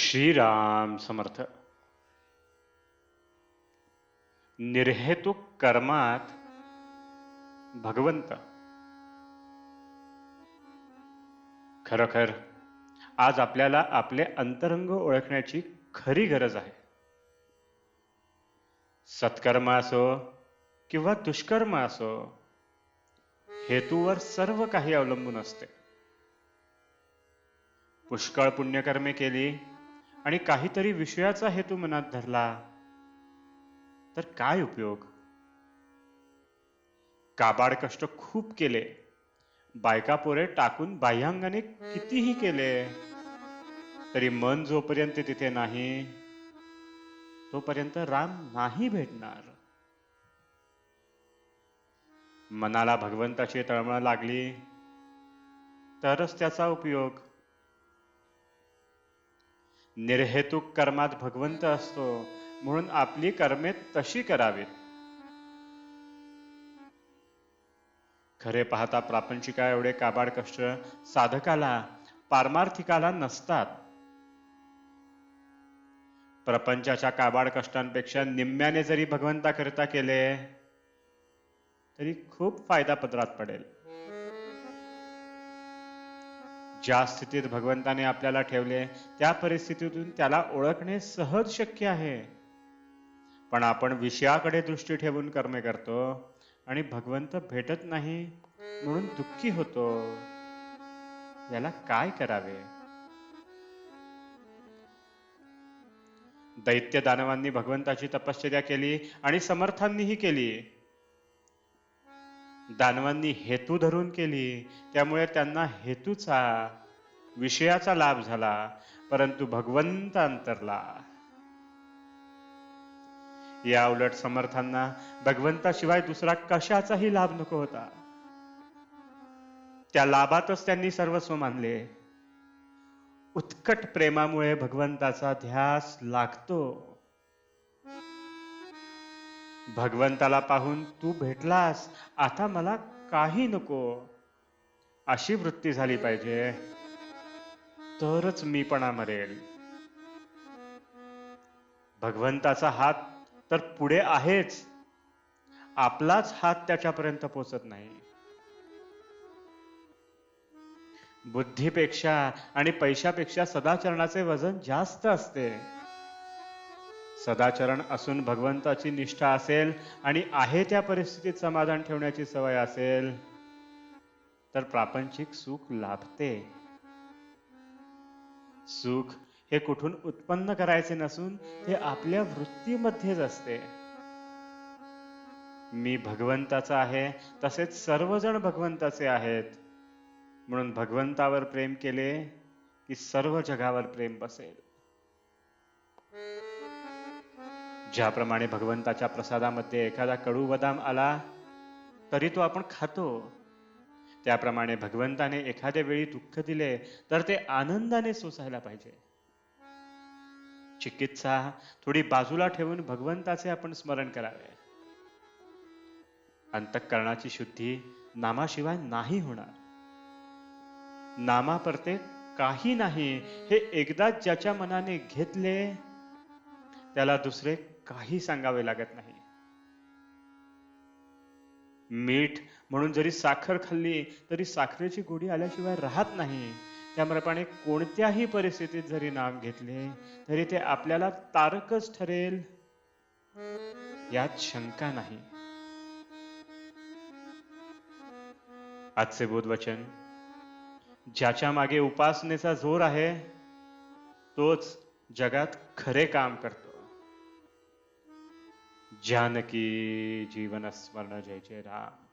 श्रीराम समर्थ. निर्हेतुक कर्मात भगवंत. खरोखर आज आपल्याला आपले अंतरंग ओळखण्याची खरी गरज आहे. सत्कर्म असो किंवा दुष्कर्म असो, हेतूवर सर्व काही अवलंबून असते. पुष्कळ पुण्यकर्मे केली आणि काहीतरी विषयाचा हेतू मनात धरला तर काय उपयोग? काबाड कष्ट खूप केले, बायका पोरे टाकून बाह्यांगाने कितीही केले, तरी मन जोपर्यंत तिथे नाही तोपर्यंत राम नाही भेटणार. मनाला भगवंताची तळमळ लागली तरच त्याचा उपयोग. निर्हेतुक कर्मात भगवंत असतो, म्हणून आपली कर्मे तशी करावीत. खरे पाहता प्रापंचिका एवढे काबाड कष्ट साधकाला पारमार्थिकाला नसतात. प्रपंचाच्या काबाड कष्टांपेक्षा निम्म्याने जरी भगवंताकरिता केले तरी खूप फायदा पदरात पडेल. ज्या स्थितीत भगवंताने आपल्याला ठेवले त्या परिस्थितीतून त्याला ओळखणे सहज शक्य आहे, पण आपण विषयाकडे दृष्टी ठेवून कर्मे करतो आणि भगवंत भेटत नाही म्हणून दुःखी होतो. याला काय करावे? दैत्य दानवांनी भगवंताची तपश्चर्या केली आणि समर्थांनीही केली. दानवांनी हेतू धरून केली, त्यामुळे त्यांना हेतूचा विषयाचा लाभ झाला, परंतु भगवंत अंतरला. या उलट समर्थांना भगवंताशिवाय दुसरा कशाचाही लाभ नको होता. त्या लाभातच त्यांनी सर्वस्व मानले. उत्कट प्रेमामुळे भगवंताचा ध्यास लागतो. भगवंताला पाहून तू भेटलास, आता मला काही नको अशी वृत्ती झाली पाहिजे, तरच मीपणा मरेल. भगवंताचा हात तर पुढे आहेच, आपलाच हात त्याच्यापर्यंत पोचत नाही. बुद्धीपेक्षा आणि पैशापेक्षा सदाचरणाचे वजन जास्त असते. सदाचरण असून भगवंताची निष्ठा असेल आणि आहे त्या परिस्थितीत समाधान ठेवण्याची सवय असेल तर प्रापंचिक सुख लाभते. सुख हे कुठून उत्पन्न करायचे नसून ते आपल्या वृत्तीमध्येच असते. मी भगवंताचा आहे तसेच सर्वजण भगवंताचे आहेत, म्हणून भगवंतावर प्रेम केले की सर्व जगावर प्रेम बसेल. ज्याप्रमाणे भगवंताच्या प्रसादामध्ये एखादा कडू बदाम आला तरी तो आपण खातो, त्याप्रमाणे भगवंताने एखाद्या वेळी दुःख दिले तर ते आनंदाने सोसायला पाहिजे. चिकित्सा थोडी बाजूला ठेवून भगवंताचे आपण स्मरण करावे. अंतःकरणाची शुद्धी नामाशिवाय नाही होणार. नामापरते काही नाही हे एकदा ज्याच्या मनाने घेतले त्याला दुसरे काही सांगावे लागत नाही. मीठ म्हणून जरी साखर खाल्ली तरी साखरेची गोडी आल्याशिवाय राहत नाही. त्याप्रमाणे कोणत्याही परिस्थितीत जरी नाम घेतले तरी ते आपल्याला तारकच ठरेल, यात शंका नाही. आजचे बोधवचन: ज्याच्या मागे उपासनेचा जोर आहे तोच जगात खरे काम करतो. जानकी जीवन स्मरण जय जय राम.